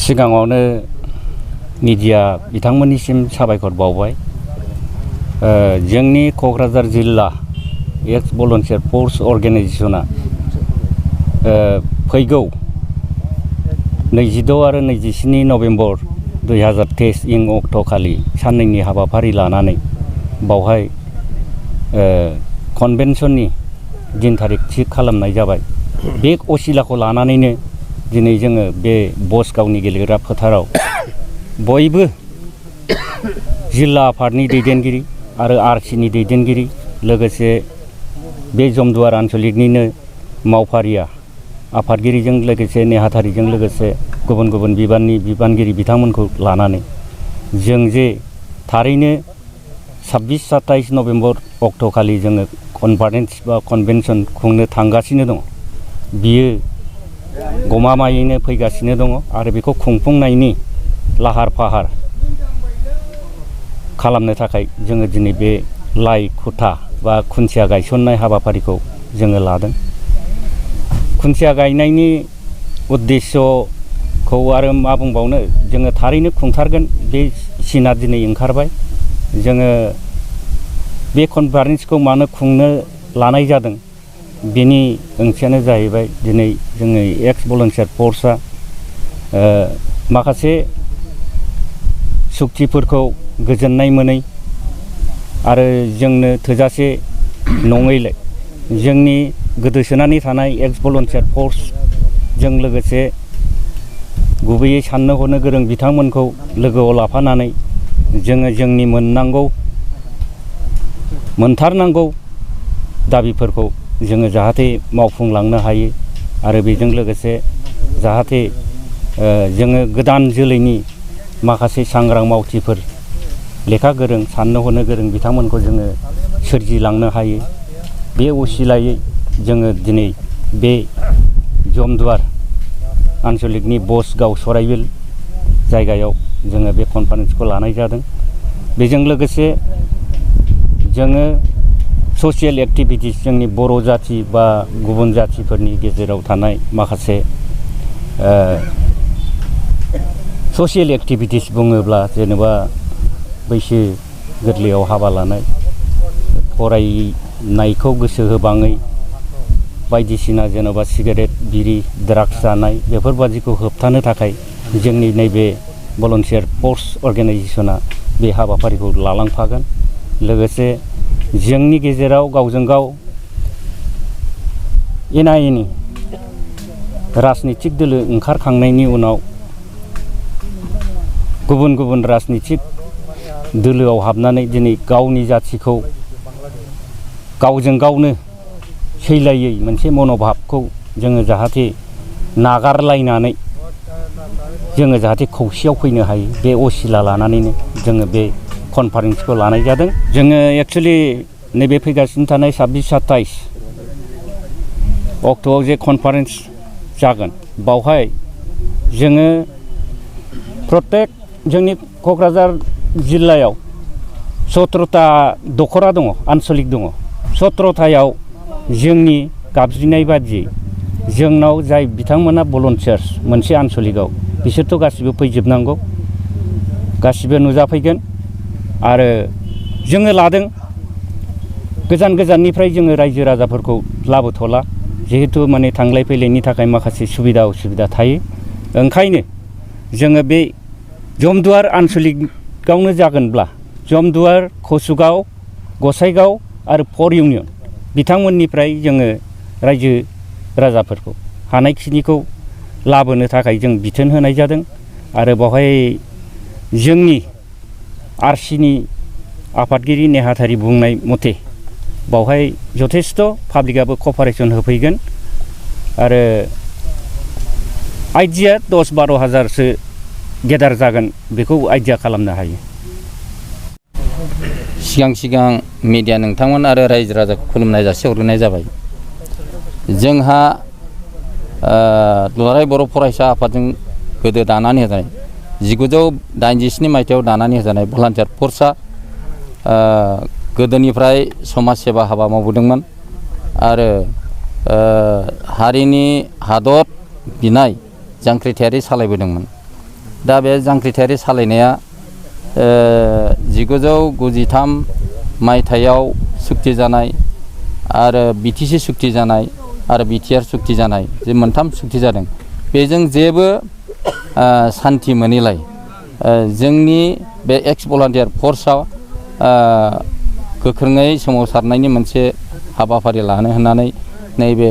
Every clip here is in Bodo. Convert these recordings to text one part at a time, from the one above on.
सिगाङावनो मिडिया बिथांमोननिसिम साबायखर बावबाय। जोंनि क'क्राझार जिल्ला एक्स भलन्टियार फर्स अर्गेनाइजेसना फैगौ 22 आरो 27 नभेम्बर 2023 इं अक्ट'खालि साननैनि हाबाफारि लानानै बावहाय कनभेनसननि दिन थारिख थि खालामनाय जाबाय। बे असिलाखौ लानानैनो दिनै जोङो बे बसगावनि गेलेग्रा फोथाराव बयबो जिल्ला आफादनि दैदेनगिरि आरो आरसिनि दैदेनगिरि लोगोसे बे जमदुवार आन्सलिकनिनो मावफारिया आफादगिरिजों लोगोसे नेहाथारिजों लोगोसे गुबुन गुबुन बिबाननि बिबानगिरि बिथांमोनखौ लानानै जों जे थारैनो 26-27 नभेम्बर अक्ट'खालि जोङो कनफारेन्स बा कनभेनसन खुंनो थांगासिनो दङ। बियो गमामायैनो फैगासिनो दङ आरो बेखौ खुंफुंनायनि लाहार फाहार खालामनो थाखाय जोङो दिनै बे लाइ खुथा बा खुन्थिया गायसननाय हाबाफारिखौ जोङो लादों। खुन्थिया गायनायनि उद्देस्यखौ आरो मा बुंबावनो, जोङो थारैनो खुंथारगोन बे सिना दिनै ओंखारबाय। जोङो बे कनफारेन्सखौ मानो खुंनो लानाय जादों बेनि ओंथियानो जाहैबाय दिनै जोङो एक्स भलन्टियार फर्सआ माखासे सुक्तिफोरखौ गोजोननाय मोनै आरो जोंनो थोजासे नङैलाय जोंनि गोदोसोनानै थानाय एक्स भलन्टियार फर्सजों लोगोसे गुबैयै साननो हनो गोरों बिथांमोनखौ लोगोआव लाफानानै जोङो जोंनि मोनथारनांगौ दाबिफोरखौ जोङो जाहाथे मावफुंलांनो हायो आरो बेजों लोगोसे जाहाथे जोङो गोदान जोलैनि माखासे सांग्रां मावथिफोर लेखा गोरों साननो हनो गोरों बिथांमोनखौ जोङो सोरजिलांनो हायो। बे असिलायै जोङो दिनै बे जमदुवार आन्सलिकनि बसगाव सराइबिल जायगायाव जोङो बे कनफारेन्सखौ लानाय जादों। बेजों लोगोसे जोङो ससियेल एक्टिभिटिस जोंनि बर' जाथि बा गुबुन जाथिफोरनि गेजेराव थानाय माखासे ससियेल एक्टिभिटिस बुङोब्ला जेनेबा बैसो गोरलैयाव हाबा लानाय, फरायनायखौ गोसो होबाङै, बायदिसिना जेनेबा सिगारेट बिरि ड्राग्स जानाय बेफोरबादिखौ होबथानो थाखाय जोंनि नैबे भलन्टियार फर्स अर्गेनाइजेसना बे हाबाफारिखौ लालांफागोन। लोगोसे जोंनि गेजेराव गावजों गाव एना एनि राजनितिक दोलो ओंखारखांनायनि उनाव गुबुन गुबुन राजनितिक दोलोआव हाबनानै दिनै गावनि जाथिखौ गावजों गावनो सैलायै मोनसे मन'भाबखौ जोङो जाहाथे नागारलायनानै जोङो जाहाथे खौसेयाव फैनो हायो, बे असिला लानानैनो जोङो बे कनफारेन्सखौ लानाय जादों। जोङो एक्सुवेलि नैबे फैगासिनो थानाय 26-27 अक्ट'आव जे कनफारेन्स जागोन बावहाय जोङो प्रत्येक जोंनि क'क्राझार जिल्लायाव 17था दखरा दङ, आन्सलिक दङ। 17थायाव जोंनि गाबज्रिनाय बादियै जोंनाव जाय बिथांमोना भलन्टियार्स मोनसे आन्सलिकआव बिसोरथ' गासिबो फैजोबनांगौ, गासिबो नुजाफैगोन आरो जोङो लादों गोजान गोजाननिफ्राय जोङो रायजो राजाफोरखौ लाबोथ'ला, जिहेतु माने थांलाय फैलायनि थाखाय माखासे सुबिदा उसुबिदा थायो। ओंखायनो जोङो बे जमदुवार आन्सलिकआवनो जागोनब्ला जमदुवार, कसुगाव, गसाइगाव आरो 4 इउनियन बिथांमोननिफ्राय जोङो रायजो राजाफोरखौ हानायखिनिखौ लाबोनो थाखाय जों बिथोन होनाय जादों आरो बावहाय जोंनि आरसिनि आफादगिरि नेहाथारि बुंनाय मथे बावहाय जथेस्थ' पाब्लिकआबो कपारेसन होफैगोन आरो आइडिया 10-12 हाजारसो गेदार जागोन बेखौ आइडिया खालामनो हायो। सिगां मिडिया नोंथांमोन आरो रायजो राजाखौ खुलुमनाय जासिहरग्रोनाय जाबाय। जोंहा दुलाराय बर' फरायसा आफादजों गोदो दानानै होजानाय 1987 मायथाइयाव दानानै होजानाय भलान्टियार फर्सआ गोदोनिफ्राय समाज सेवा हाबा मावबोदोंमोन आरो हारिनि हादर बिनाय जांख्रिथायारि सालायबोदोंमोन। दा बे जांख्रिथायारि सालायनाया 1993 मायथाइयाव सुक्ति जानाय आरो BTC सुक्ति जानाय आरो BTR सुक्ति जानाय जे मोनथाम सुक्ति जादों बेजों जेबो सान्थि मोनैलाय जोंनि बे एक्स भलान्टियार फर्सआव गोख्रोङै सोमावसारनायनि मोनसे हाबाफारि लानो होननानै नैबे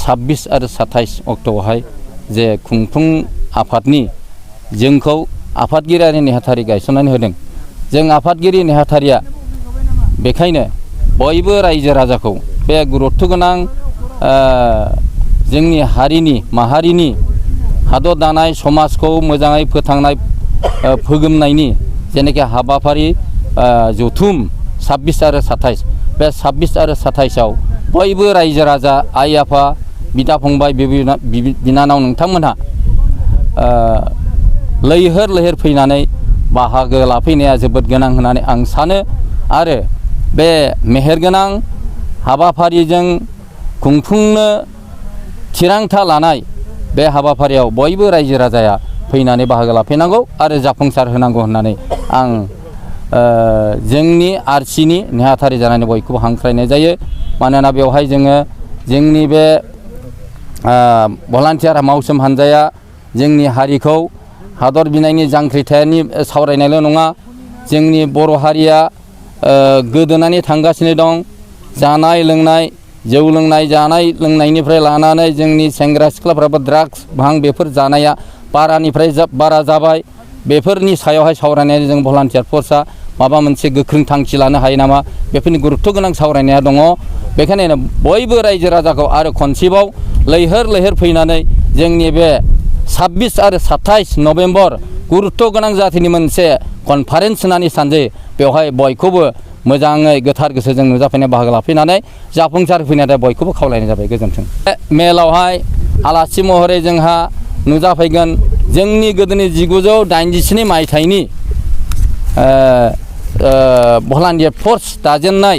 26 आरो 27 अक्ट'आवहाय जे खुंफुं आफादनि जोंखौ आफादगिरि नेहाथारि गायसननानै होदों जों आफादगिरि नेहाथारिया बेखायनो बयबो रायजो राजाखौ बे गुरुत्व गोनां जोंनि हारिनि माहारिनि हादर दानाय समाजखौ मोजाङै फोथांनाय फोगोमनायनि जेनेखि हाबाफारि जथुम 26 आरो 27 बे 26 आरो 27आव बयबो रायजो राजा आइ आफा बिदा फंबाय बिनानाव नोंथांमोनहा लैहोर लैहोर फैनानै बाहागो लाफैनाया जोबोद गोनां होननानै आं सानो आरो बे मेहेरगोनां हाबाफारिजों खुंफुंनो थिरांथा लानाय बे हाबाफारियाव बयबो रायजो राजाया फैनानै बाहागो लाफैनांगौ आरो जाफुंसार होनांगौ होननानै आं जोंनि आरसिनि नेहाथारि जानानै बयखौबो हांख्रायनाय जायो मानोना बेवहाय जोङो जोंनि बे भलान्टियार मावसोम हान्जाया जोंनि हारिखौ हादर बिनायनि जांख्रिथायनि सावरायनायल' नङा जोंनि बर' हारिया गोदोनानै थांगासिनो दं जानाय लोंनाय जौ लोंनाय जानाय लोंनायनिफ्राय लानानै जोंनि सेंग्रा सिख्लाफ्राबो ड्राग्स भां बेफोर जानाया बारानिफ्राय बारा जाबाय बेफोरनि सायावहाय सावरायनानै जों भलान्टियार फर्सआ माबा मोनसे गोख्रों थांखि लानो हायो नामा बेफोरनि गुरुत्व गोनां सावरायनाया दङ बेखायनो बयबो रायजो राजाखौ आरो खनसेबाव लैहोर लैहोर फैनानै जोंनि बे 26 आरो 27 नभेम्बर गुरुत्व गोनां जाथिनि मोनसे कनफारेन्स होननानै सानजायो बेवहाय बयखौबो मोजाङै गोथार गोसोजों नुजाफैनाय बाहागो लाफैनानै जाफुंसार फैनाय बयखौबो खावलायनाय जाबाय गोजोन्थों। मेलावहाय आलासि महरै जोंहा नुजाफैगोन जोंनि गोदोनि 1987 मायथाइनि भलान्टियार फर्स दाजेननाय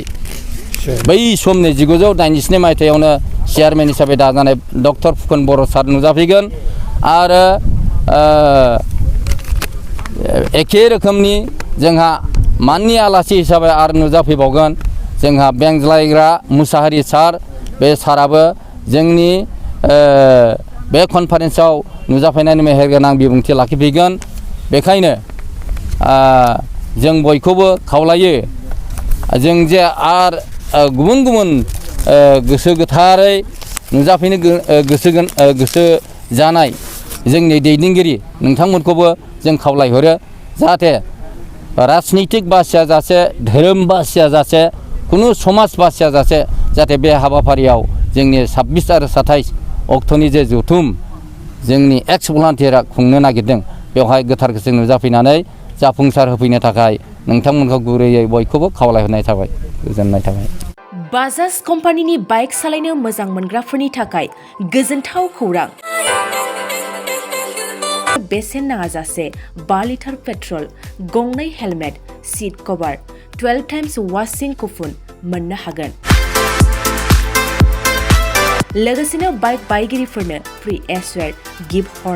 बै समनि 1987 मायथाइयावनो चेयारमेन हिसाबै दाजानाय डक्टर फुकन बर' सार नुजाफैगोन आरो एखे रोखोमनि जोंहा माननि आलासि हिसाबै आरो नुजाफैबावगोन जोंहा बेंज्लायग्रा मुसाहारि सार बे साराबो जोंनि बे कनफारेन्सआव नुजाफैनायनि मेहेरगोनां बिबुंथि लाखिफैगोन बेखायनो जों बयखौबो खावलायो जों जे आरो गुबुन गुबुन गोसो गोथारै नुजाफैनो गोसो जानाय जोंनि दैदेनगिरि नोंथांमोनखौबो जों खावलायहरो जाहाथे राजनितिक बासिया जासे धोरोम बासिया जासे खुनु समाज बासिया जासे जाहाथे बे हाबाफारियाव जोंनि 26 आरो 27 अक्ट'नि जे जथुम जोंनि एक्स भलान्टियारा खुंनो नागिरदों बेवहाय गोथार गोसो नुजाफैनानै जाफुंसार होफैनो थाखाय नोंथांमोनखौ गुरैयै बयखौबो खावलायहरनाय थाबाय गोजोननाय थाबाय। बाजाज कम्पानिनि बाइक सालायनो मोजां मोनग्राफोरनि थाखाय गोजोनथाव खौरां बेसेन नाङाजासे 2 लिटार पेट्रल गंनै हेलमेट सीट कभार 12 टाइम्स वाशिं कुपन मोननो हागोन लोगोसेनो बाइक बायगिरिफोरनो फ्रि एसवेर गिफ्ट